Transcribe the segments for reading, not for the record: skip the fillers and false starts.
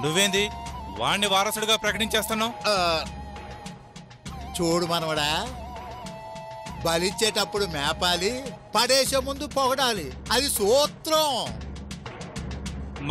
నువ్వేంది వాణ్ణి వారసుడిగా ప్రకటించేస్తున్నావు? చూడు మనవడా, బలిచ్చేటప్పుడు మేపాలి, పడేసే ముందు పొగడాలి, అది సూత్రం.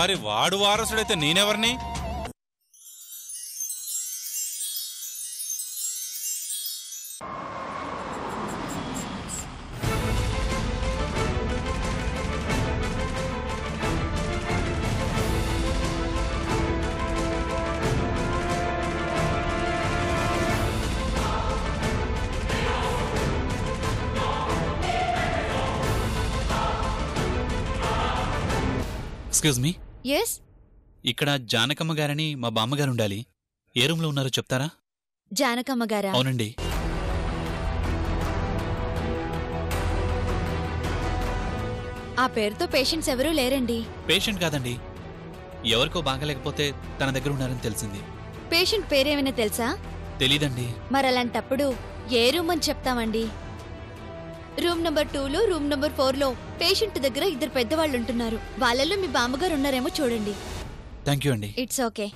మరి వాడు వారసుడైతే నేనెవరిని? Excuse me. yes ఇక్కడ జానకమ్మ గారని మా బామ్మగారు ఉండాలి. ఏ రూమ్లో ఉన్నారో చెప్తారా? జానకమ్మ గారా? అవునండి. ఆ పేరుతో పేషెంట్స్ ఎవరూ లేరండి. పేషెంట్ కాదండి, ఎవరికో బాగాలేకపోతే తన దగ్గర ఉన్నారని తెలిసింది. పేషెంట్ పేరేమైనా తెలుసా? తెలీదండి. మరలాంటప్పుడు ఏ రూమ్ అని చెప్తామండి? రూమ్ నంబర్ 2లో రూమ్ నంబర్ 4లో పేషెంట్ దగ్గర ఇద్దరు పెద్దవాళ్ళు ఉంటున్నారు. వాళ్ళల్లో మీ బామ్మగారు ఉన్నారేమో చూడండి. థ్యాంక్ యూ అండి. It's okay.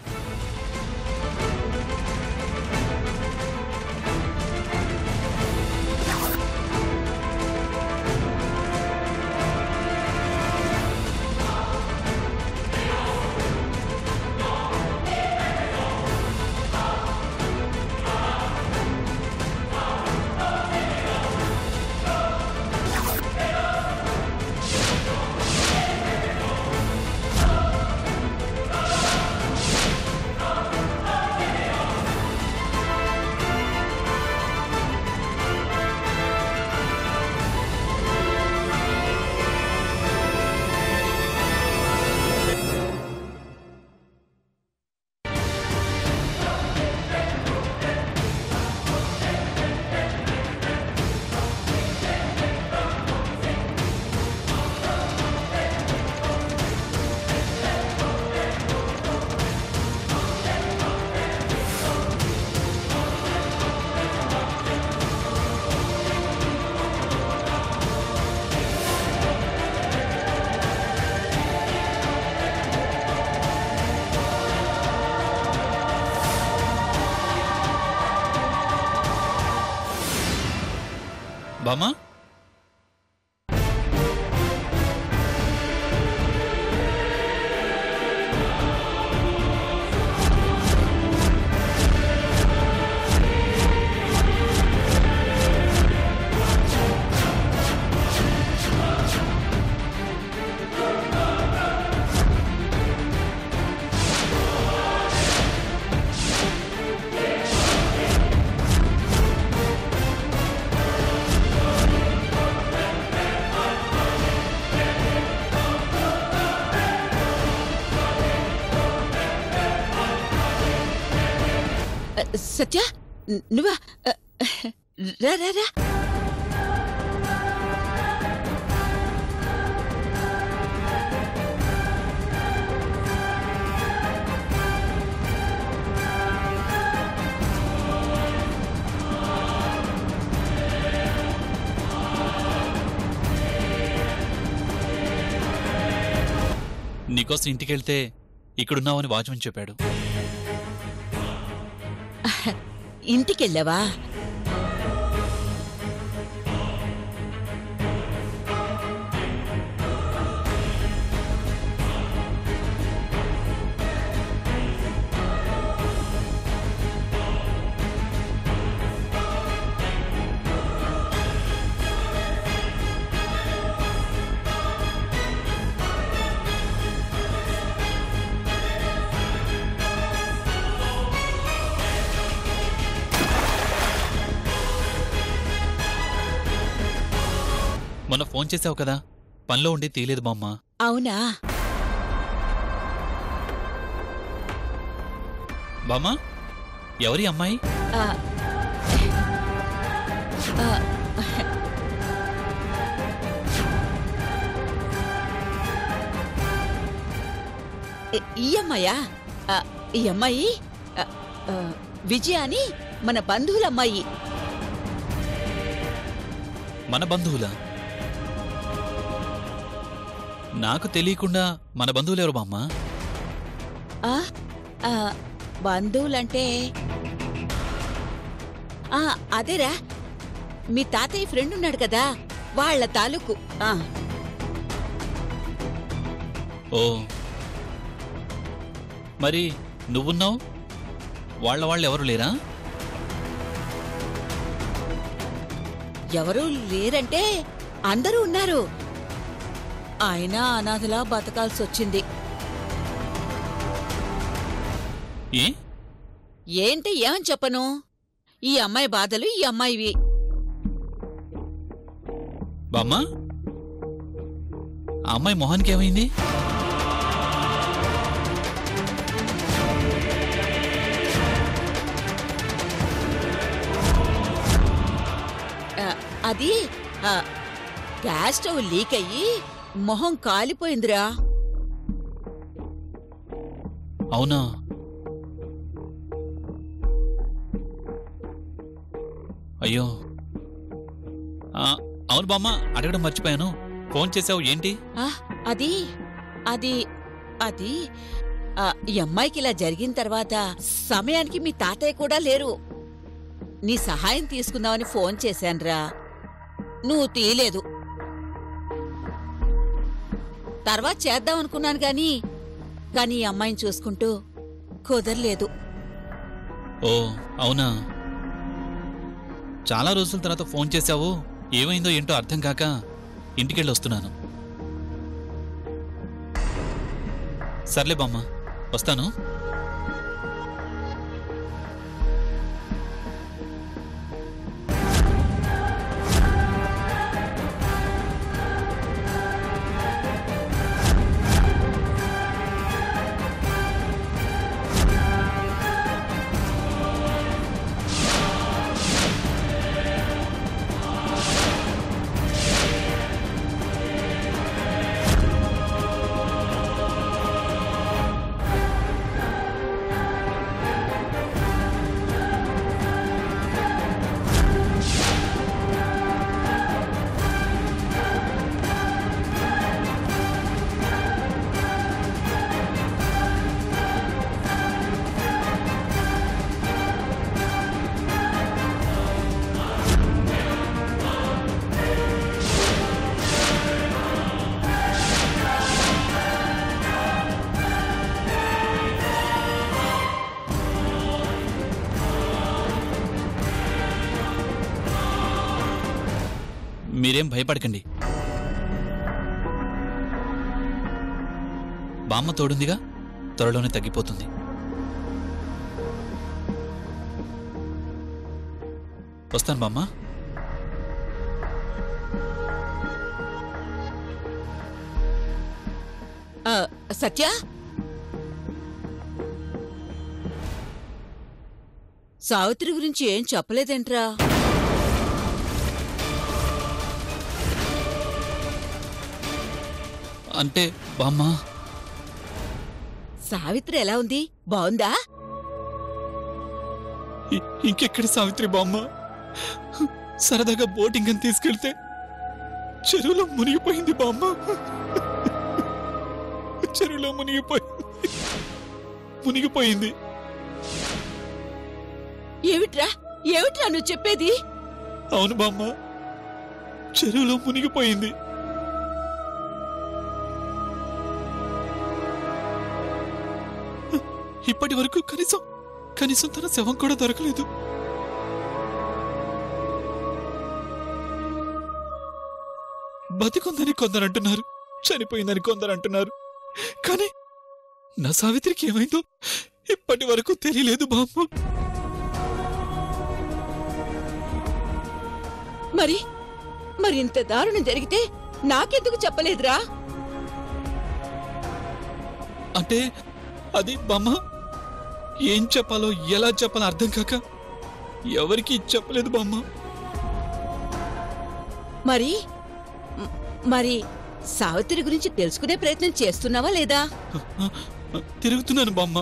బామ్మా, సత్య, నువ్వా? రా రా రా. నీకోసం ఇంటికెళ్తే ఇక్కడున్నావని వాచ్మన్ చెప్పాడు. ఇంటికెళ్ళావా? మొన్న ఫోన్ చేసావు కదా, పనిలో ఉండి తీయలేదు బామ్మ. అవునా? బామ్మ, ఎవరి అమ్మాయి? ఈ అమ్మాయా? ఈ అమ్మాయి విజయ అని మన బంధువులమ్మాయి. మన బంధువులా? నాకు తెలియకుండా మన బంధువులెవరు బామ్మ? ఆ, బంధువులంటే అదేరా మీ తాతయ్య ఫ్రెండ్ ఉన్నాడు కదా వాళ్ళ తాలూకు. ఓ మరి నువ్వున్నావు, వాళ్ళు ఎవరు లేరా? ఎవరూ లేరంటే అందరూ ఉన్నారు. ఆయన అనాథలా బతకాల్సొచ్చింది. ఏ ఏంటి ఏమని చెప్పను? ఈ అమ్మాయి బాధలు ఈ అమ్మాయివి. బామ్మ, ఆ అమ్మాయి మొహానికి ఏమైంది? అది గ్యాస్ స్టవ్ లీక్ అయ్యి మొహం కాలిపోయిందిరా. అవునా? అయ్యో, అవును బామ్మ, అడగడం మర్చిపోయాను. ఫోన్ చేసావు ఏంటి? అది అది అది ఈ అమ్మాయికి ఇలా జరిగిన తర్వాత సమయానికి మీ తాతయ్య కూడా లేరు. నీ సహాయం తీసుకుందామని ఫోన్ చేశాన్రా, నువ్వు తీయలేదు. తర్వాత చేద్దామనుకున్నాను కానీ ఈ అమ్మాయిని చూసుకుంటూ కుదరలేదు. ఓ అవునా? చాలా రోజుల తర్వాత ఫోన్ చేశావు. ఏమైందో ఏంటో అర్థం కాక ఇంటికెళ్ళి వస్తున్నాను. సర్లే బామ్మ, వస్తాను. మీరేం భయపడకండి. బామ్మ తోడుందిగా, త్వరలోనే తగ్గిపోతుంది. వస్తాను బామ్మ. సత్య, సావిత్రి గురించి ఏం చెప్పలేదేంట్రా? అంటే బామ్మ, సావిత్రి ఎలా ఉంది? బావుందా? ఇంకెక్కడ సావిత్రి బామ్మ? సరదాగా బోటింగ్ అని తీసుకెళ్తే చెరువులో మునిగిపోయింది బామ్మ. చెరువులో మునిగిపోయింది. ఏమిట్రా ఏమిట్రా నువ్వు చెప్పేది? అవును బామ్మ, చెరువులో మునిగిపోయింది. ఇప్పటి వరకు కనీసం తన శవం కూడా దొరకలేదు. బతికుందని కొందరు అంటున్నారు, చనిపోయిందని కొందరు అంటున్నారు. కానీ నా సావిత్రికి ఏమైందో ఇప్పటి వరకు తెలియలేదు బామ్మ. మరి ఇంత దారుణం జరిగితే నాకెందుకు చెప్పలేదురా? అంటే అది బామ్మ, ఏం చెప్పాలో ఎలా చెప్పాలో అర్థం కాక ఎవరికి చెప్పలేదు బామ్మ. మరి సావిత్రి గురించి తెలుసుకునే ప్రయత్నం చేస్తున్నావా లేదా? తిరుగుతున్నాను బామ్మ,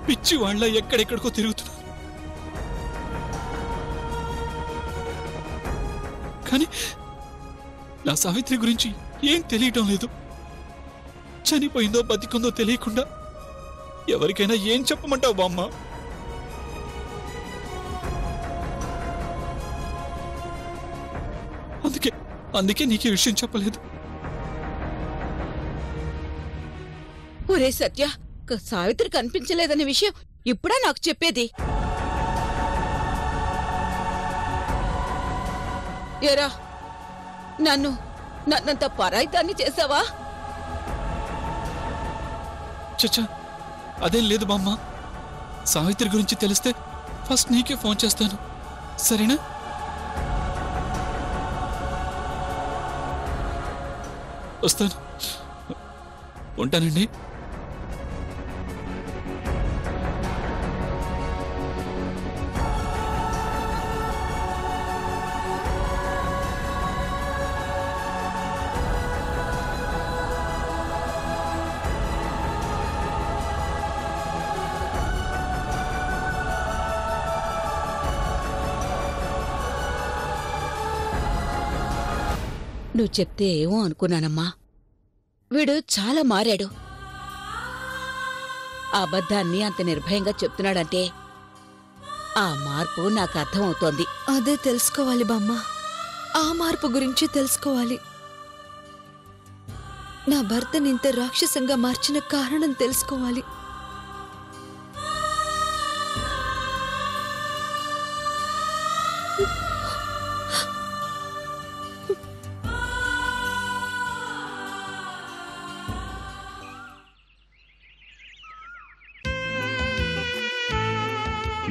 పిచ్చి వాళ్ళ ఎక్కడెక్కడికో తిరుగుతున్నాను. కానీ నా సావిత్రి గురించి ఏం తెలియటం లేదు. చనిపోయిందో బతికుందో తెలియకుండా ఎవరికైనా ఏం చెప్పమంటావు బామ్మ? అందుకే నీకు ఈ విషయం చెప్పలేదు. ఒరే సత్య, సావిత్రి కనిపించలేదనే విషయం ఇప్పుడా నాకు చెప్పేది? ఏరా, నన్నంత పరాయితాన్ని చేసావా? చచ్చా, అదేం లేదు బామ్మ. సావిత్రి గురించి తెలిస్తే ఫస్ట్ నీకే ఫోన్ చేస్తాను, సరేనా? వస్తాను, ఉంటానండి. నువ్వు చెప్తే ఏమో అనుకున్నానమ్మా. వీడు చాలా మారాడు. ఆ అబద్ధాన్ని అంత నిర్భయంగా చెప్తున్నాడంటే ఆ మార్పు నాకు అర్థమవుతోంది. అదే తెలుసుకోవాలి బామ్మ. ఆ మార్పు గురించి తెలుసుకోవాలి. నా భర్తని ఇంత రాక్షసంగా మార్చిన కారణం తెలుసుకోవాలి.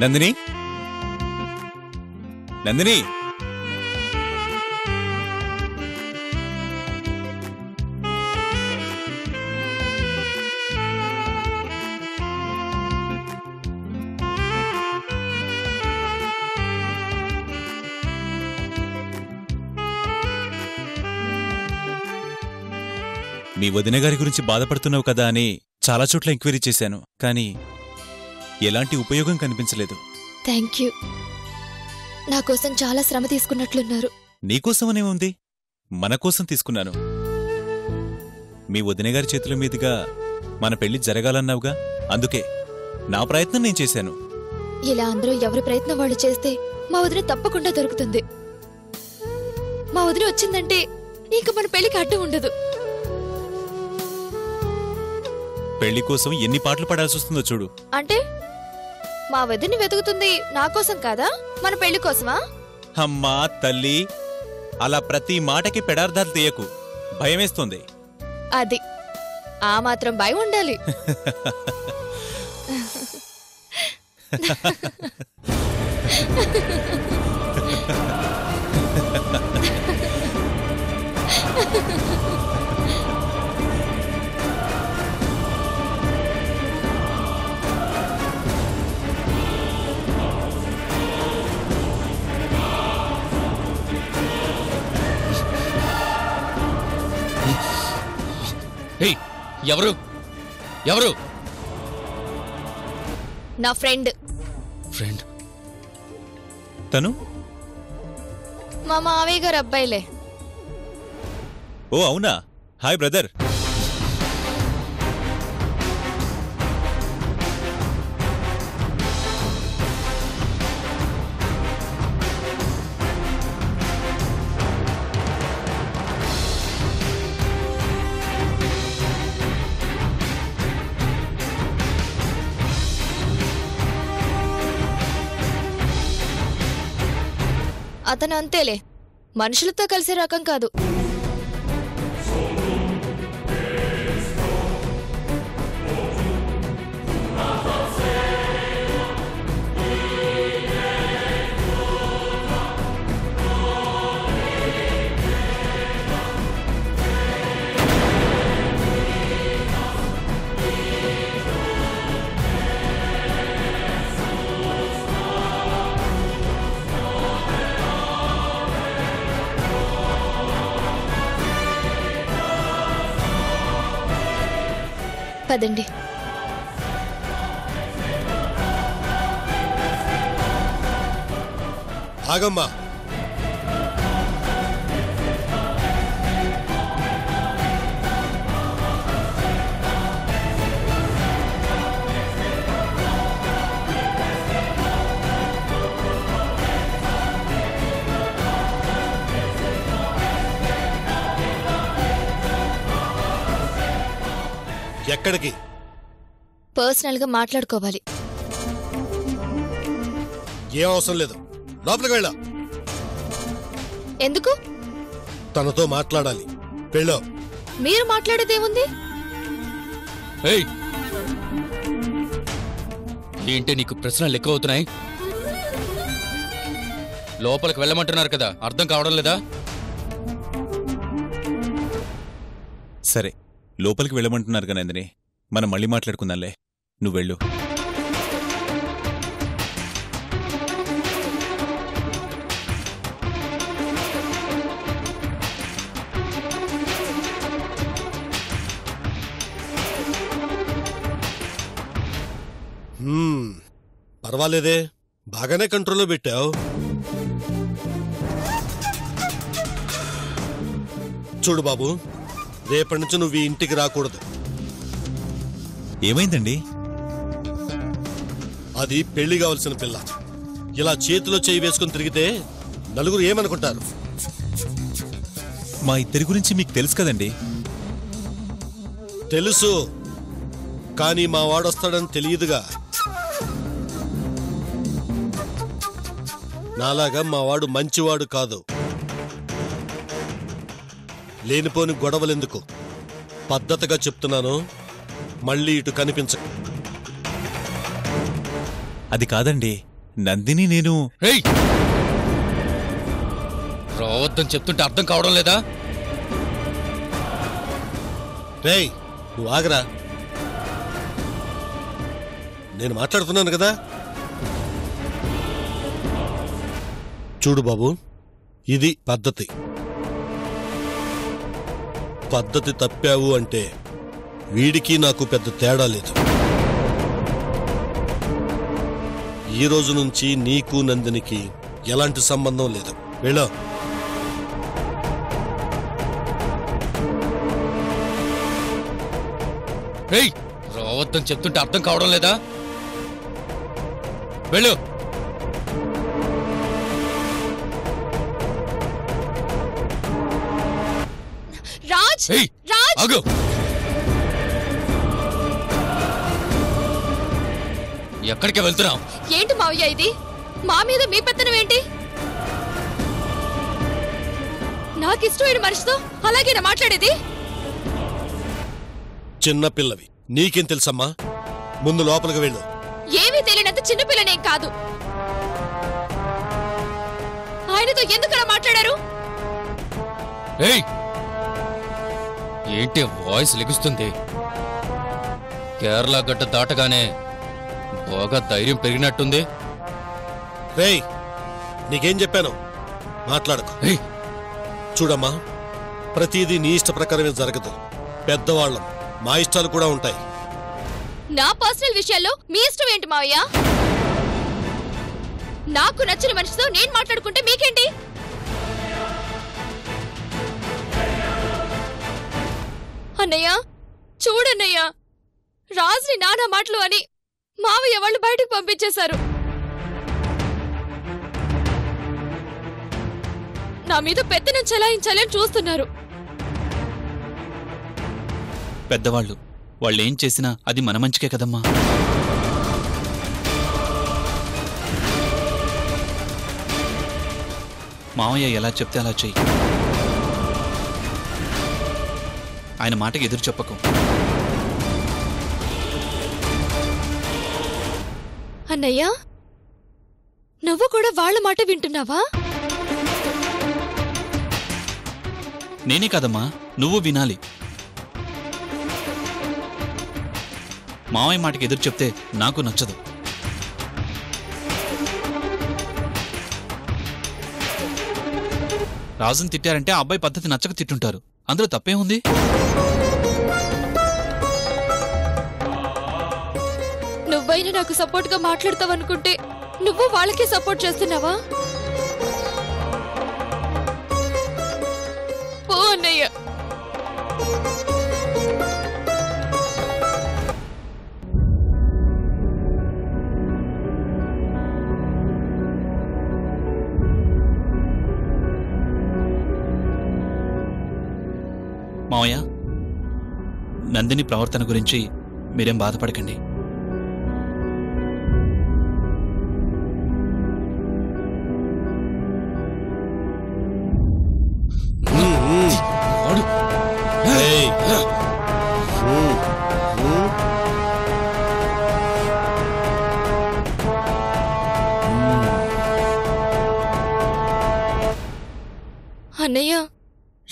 నందిని, నందిని, మీ వదిన గారి గురించి బాధపడుతున్నావు కదా అని చాలా చోట్ల ఎంక్వైరీ చేశాను, కానీ ఎలాంటి ఉపయోగం కనిపించలేదు. Thank you. నా కోసం చాలా శ్రమ తీసుకున్నట్లున్నారు. నీకోసమనేముంది, మన కోసం తీసుకున్నాను. మీ వదిన గారి చేతుల మీదుగా మన పెళ్లి జరగాలన్నావుగా, అందుకే నా ప్రయత్నం నేను చేశాను. ఇలా అందరూ ఎవరి ప్రయత్నం వాళ్ళు చేస్తే మా వదిన తప్పకుండా దొరుకుతుంది. మా వదిన వచ్చిందంటే ఇంక మన పెళ్లికి అడ్డు ఉండదు. పెళ్లి కోసం ఎన్ని పాటలు పడాల్సి వస్తుందో చూడు. అంటే మా వదిని వెతుకుతుంది నా కోసం కాదా, మన పెళ్లి కోసమా? అమ్మా తల్లి, అలా ప్రతి మాటకి పెడార్థాలు తీయకు, భయమేస్తుంది. అది ఆ మాత్రం భయం ఉండాలి. ఎవరు ఎవరు? నా ఫ్రెండ్. ఫ్రెండ్? తను మా మావయ్య గారు అబ్బాయిలే. ఓ అవునా, హాయ్ బ్రదర్. అతను అంతేలే, మనుషులతో కలిసే రకం కాదు. పదండి. ఆగమ్మా, ఎక్కడికి? పర్సనల్ గా మాట్లాడుకోవాలి. ఏం అవసరం లేదు, లోపలికి వెళ్ళా. ఎందుకు? తనతో మాట్లాడాలి, వెళ్ళు. మీరు మాట్లాడేదేముంది? ఏయ్, ఏంటి నీకు ప్రశ్నలు ఎక్కువ అవుతున్నాయి? లోపలికి వెళ్ళమంటున్నారు కదా, అర్థం కావడం లేదా? సరే, లోపలికి వెళ్ళమంటున్నారు కదా నందిని, మనం మళ్ళీ మాట్లాడుకుందాంలే. నువ్వు వెళ్ళు. పర్వాలేదే, బాగానే కంట్రోల్లో పెట్టావు. చూడు బాబు, రేపటి నుంచి నువ్వు ఈ ఇంటికి రాకూడదు. ఏమైందండి? అది పెళ్లి కావలసిన పిల్ల. ఇలా చేతిలో చేయి వేసుకుని తిరిగితే నలుగురు ఏమనుకుంటారు? మా ఇద్దరి గురించి మీకు తెలుసు కదండి. తెలుసు, కానీ మా వాడొస్తాడని తెలియదుగా. నాలాగా మా వాడు మంచివాడు కాదు. లేనిపోని గొడవలెందుకు? పద్ధతిగా చెప్తున్నాను, మళ్ళీ ఇటు కనిపించకు. అది కాదండి, నందిని నేను రావద్దని చెప్తుంటే అర్థం కావడం లేదా? రేయ్, నువ్వు ఆగరా, నేను మాట్లాడుతున్నాను కదా. చూడు బాబు, ఇది పద్ధతి. పద్ధతి తప్పావు అంటే వీడికి నాకు పెద్ద తేడా లేదు. ఈ రోజు నుంచి నీకు నందినికి ఎలాంటి సంబంధం లేదు. వెళ్ళు. రావద్దని చెప్తుంటే అర్థం కావడం లేదా? వెళ్ళు. రాజ్, రాజ్, ఆగు. ఎక్కడికి వెళ్తున్నావు? ఏంటి మావయ్య ఇది? మా మీద మీ పెత్తనం ఏంటి? నాకిష్టమైన మనిషితో అలాగే మాట్లాడేది? చిన్నపిల్లవి, నీకేం తెలుసమ్మా? ముందు లోపలికి వెళ్ళు. ఏమీ తెలియనంత చిన్నపిల్లనేం కాదు. ఆయనతో ఎందుకలా మాట్లాడారు? ఏంటి వాయిస్ లెగుస్తుంది? కేరళ గడ్డ దాటగానే బాగా ధైర్యం పెరిగినట్టుంది. రేయ్, నీకేం చెప్పాను? మాట్లాడకు. చూడమ్మా, ప్రతిదీ నీ ఇష్ట ప్రకారమే జరగదు. పెద్దవాళ్ళం, మా ఇష్టాలు కూడా ఉంటాయి. నా పర్సనల్ విషయాల్లో మీ ఇష్టం ఏంటి మావయ్య? నాకు నచ్చిన మనిషితో నేను మాట్లాడుకుంటే మీకేంటి? అన్నయ్య, చూడన్నయ్య, రాజుని నానా మాటలు అని మావయ్య వాళ్ళు బయటకు పంపించేశారు. నా మీద పెత్తనం చెలాయించాలని చూస్తున్నారు. పెద్దవాళ్ళు వాళ్ళేం చేసినా అది మన మంచికే కదమ్మా. మావయ్య ఎలా చెప్తే అలా చెయ్యి. ఆయన మాటకి ఎదురు చెప్పకు. అన్నయ్య, నువ్వు కూడా వాళ్ళ మాట వింటున్నావా? నేనే కాదమ్మా, నువ్వు వినాలి. మావయ్య మాటకి ఎదురు చెప్తే నాకు నచ్చదు. రాజుని తిట్టారంటే ఆ అబ్బాయి పద్ధతి నచ్చక తిట్టుంటారు. అందులో తప్పే ఉంది? నువ్వైనా నాకు సపోర్ట్ గా మాట్లాడతావనుకుంటే నువ్వు వాళ్ళకే సపోర్ట్ చేస్తున్నావా? పో అన్నయ్య. మావయ్య, నందిని ప్రవర్తన గురించి మీరేం బాధపడకండి. ఏయ్. అన్నయ్య,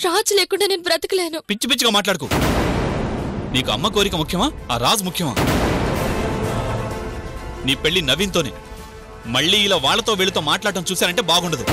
రాజు లేకుండా నేను బ్రతకలేను. పిచ్చి పిచ్చిగా మాట్లాడుకో. నీకు అమ్మ కోరిక ముఖ్యమా, ఆ రాజు ముఖ్యమా? నీ పెళ్లి నవీన్తోనే. మళ్ళీ ఇలా వాళ్ళతో వీళ్ళతో మాట్లాడటం చూశారంటే బాగుండదు.